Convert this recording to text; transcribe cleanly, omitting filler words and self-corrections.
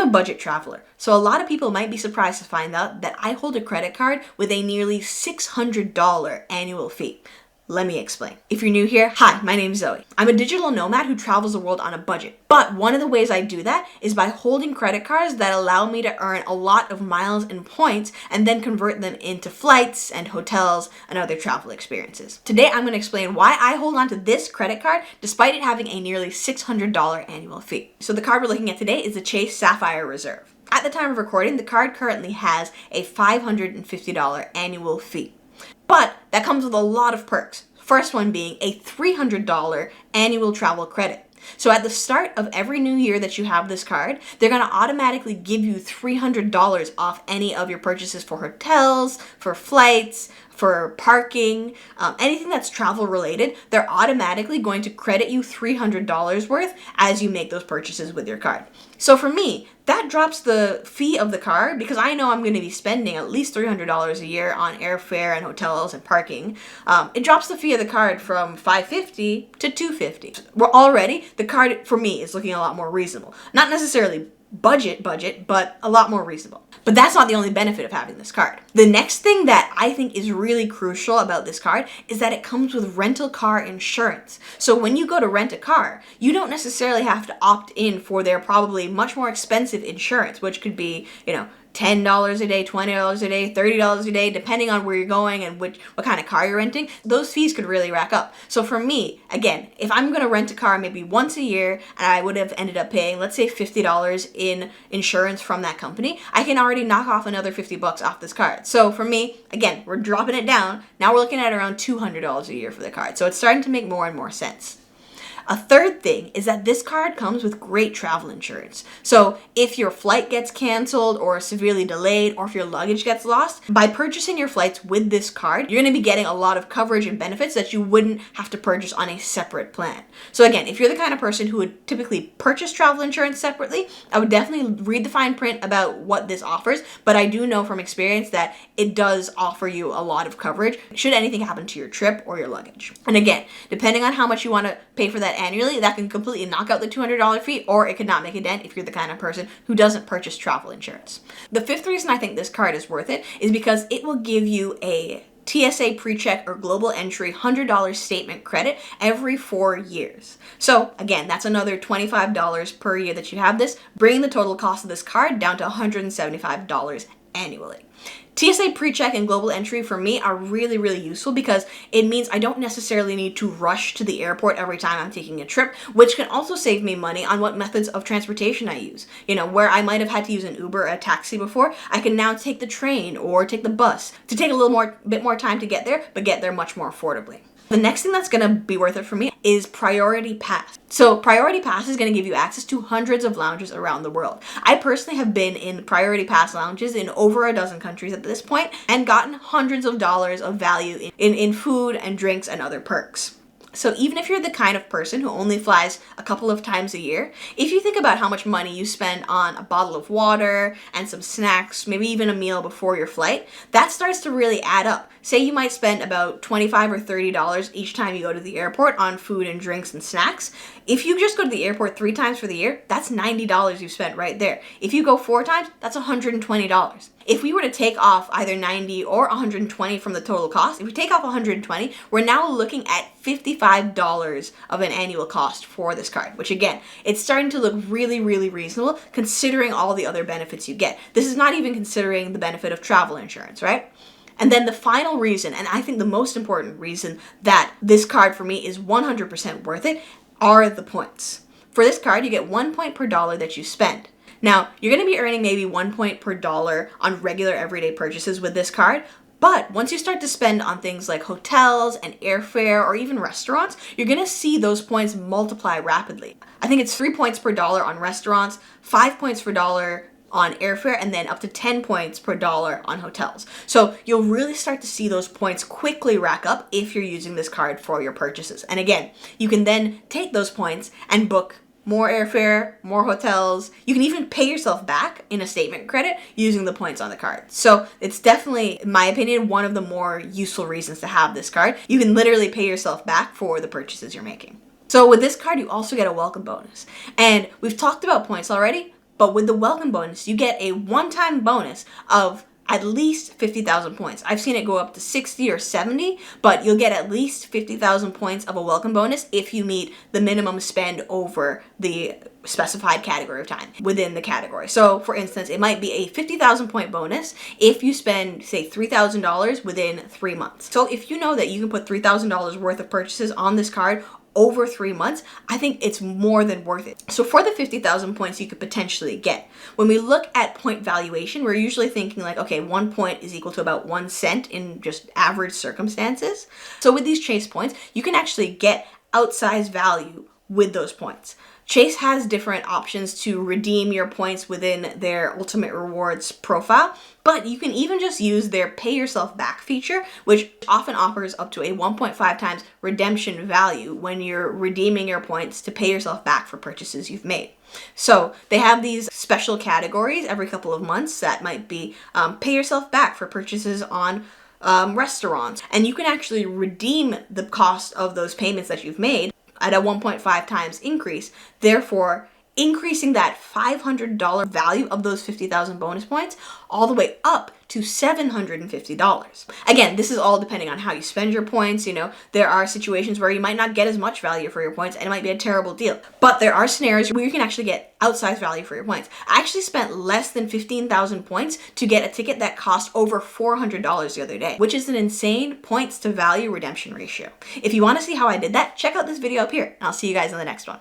I'm a budget traveler, so a lot of people might be surprised to find out that I hold a credit card with a nearly $600 annual fee. Let me explain. If you're new here, hi, my name's Zoe. I'm a digital nomad who travels the world on a budget. But one of the ways I do that is by holding credit cards that allow me to earn a lot of miles and points and then convert them into flights and hotels and other travel experiences. Today, I'm going to explain why I hold on to this credit card despite it having a nearly $600 annual fee. So the card we're looking at today is the Chase Sapphire Reserve. At the time of recording, the card currently has a $550 annual fee. But that comes with a lot of perks. First one being a $300 annual travel credit. So at the start of every new year that you have this card, they're going to automatically give you $300 off any of your purchases for hotels, for flights, for parking, anything that's travel related. They're automatically going to credit you $300 worth as you make those purchases with your card. So for me, that drops the fee of the card because I know I'm going to be spending at least $300 a year on airfare and hotels and parking. It drops the fee of the card from $550 to $250. Already, the card for me is looking a lot more reasonable. Not necessarily budget, but a lot more reasonable. But that's not the only benefit of having this card. The next thing that I think is really crucial about this card is that it comes with rental car insurance. So when you go to rent a car, you don't necessarily have to opt in for their probably much more expensive insurance, which could be, $10 a day, $20 a day, $30 a day, depending on where you're going and what kind of car you're renting. Those fees could really rack up. So for me, again, if I'm going to rent a car maybe once a year and I would have ended up paying, let's say $50 in insurance from that company, I can already knock off another $50 off this card. So for me, again, we're dropping it down. Now we're looking at around $200 a year for the card. So it's starting to make more and more sense. A third thing is that this card comes with great travel insurance. So if your flight gets canceled or severely delayed, or if your luggage gets lost, by purchasing your flights with this card, you're going to be getting a lot of coverage and benefits that you wouldn't have to purchase on a separate plan. So again, if you're the kind of person who would typically purchase travel insurance separately, I would definitely read the fine print about what this offers. But I do know from experience that it does offer you a lot of coverage should anything happen to your trip or your luggage. And again, depending on how much you want to pay for that annually, that can completely knock out the $200 fee, or it could not make a dent if you're the kind of person who doesn't purchase travel insurance. The fifth reason I think this card is worth it is because it will give you a TSA PreCheck or Global Entry $100 statement credit every 4 years. So again, that's another $25 per year that you have this, bringing the total cost of this card down to $175 annually. TSA PreCheck and Global Entry for me are really, really useful because it means I don't necessarily need to rush to the airport every time I'm taking a trip, which can also save me money on what methods of transportation I use. Where I might have had to use an Uber or a taxi before, I can now take the train or take the bus to take a bit more time to get there, but get there much more affordably. The next thing that's going to be worth it for me is Priority Pass. So Priority Pass is going to give you access to hundreds of lounges around the world. I personally have been in Priority Pass lounges in over a dozen countries at this point and gotten hundreds of dollars of value in food and drinks and other perks. So even if you're the kind of person who only flies a couple of times a year, if you think about how much money you spend on a bottle of water and some snacks, maybe even a meal before your flight, that starts to really add up. Say you might spend about $25 or $30 each time you go to the airport on food and drinks and snacks. If you just go to the airport 3 times for the year, that's $90 you've spent right there. If you go 4 times, that's $120. If we were to take off either 90 or 120 from the total cost, if we take off 120, we're now looking at $55 of an annual cost for this card, which again, it's starting to look really, really reasonable considering all the other benefits you get. This is not even considering the benefit of travel insurance, right? And then the final reason, and I think the most important reason that this card for me is 100% worth it, are the points. For this card, you get 1 point per dollar that you spend. Now, you're going to be earning maybe 1 point per dollar on regular everyday purchases with this card, but once you start to spend on things like hotels and airfare or even restaurants, you're going to see those points multiply rapidly. I think it's 3 points per dollar on restaurants, 5 points per dollar on airfare, and then up to 10 points per dollar on hotels. So you'll really start to see those points quickly rack up if you're using this card for your purchases. And again, you can then take those points and book more airfare, more hotels. You can even pay yourself back in a statement credit using the points on the card. So it's definitely, in my opinion, one of the more useful reasons to have this card. You can literally pay yourself back for the purchases you're making. So with this card, you also get a welcome bonus. And we've talked about points already, But with the welcome bonus, you get a one-time bonus of at least 50,000 points. I've seen it go up to 60 or 70, but you'll get at least 50,000 points of a welcome bonus if you meet the minimum spend over the specified category of time within the category. So for instance, it might be a 50,000 point bonus if you spend, say, $3,000 within 3 months. So if you know that you can put $3,000 worth of purchases on this card over 3 months, I think it's more than worth it. So for the 50,000 points you could potentially get, when we look at point valuation, we're usually thinking like, okay, 1 point is equal to about 1 cent in just average circumstances. So with these Chase points, you can actually get outsized value with those points. Chase has different options to redeem your points within their Ultimate Rewards profile, but you can even just use their Pay Yourself Back feature, which often offers up to a 1.5 times redemption value when you're redeeming your points to pay yourself back for purchases you've made. So they have these special categories every couple of months that might be pay yourself back for purchases on restaurants, and you can actually redeem the cost of those payments that you've made at a 1.5 times increase, therefore increasing that $500 value of those 50,000 bonus points all the way up to $750. Again, this is all depending on how you spend your points. You know, there are situations where you might not get as much value for your points and it might be a terrible deal. But there are scenarios where you can actually get outsized value for your points. I actually spent less than 15,000 points to get a ticket that cost over $400 the other day, which is an insane points to value redemption ratio. If you want to see how I did that, check out this video up here, and I'll see you guys in the next one.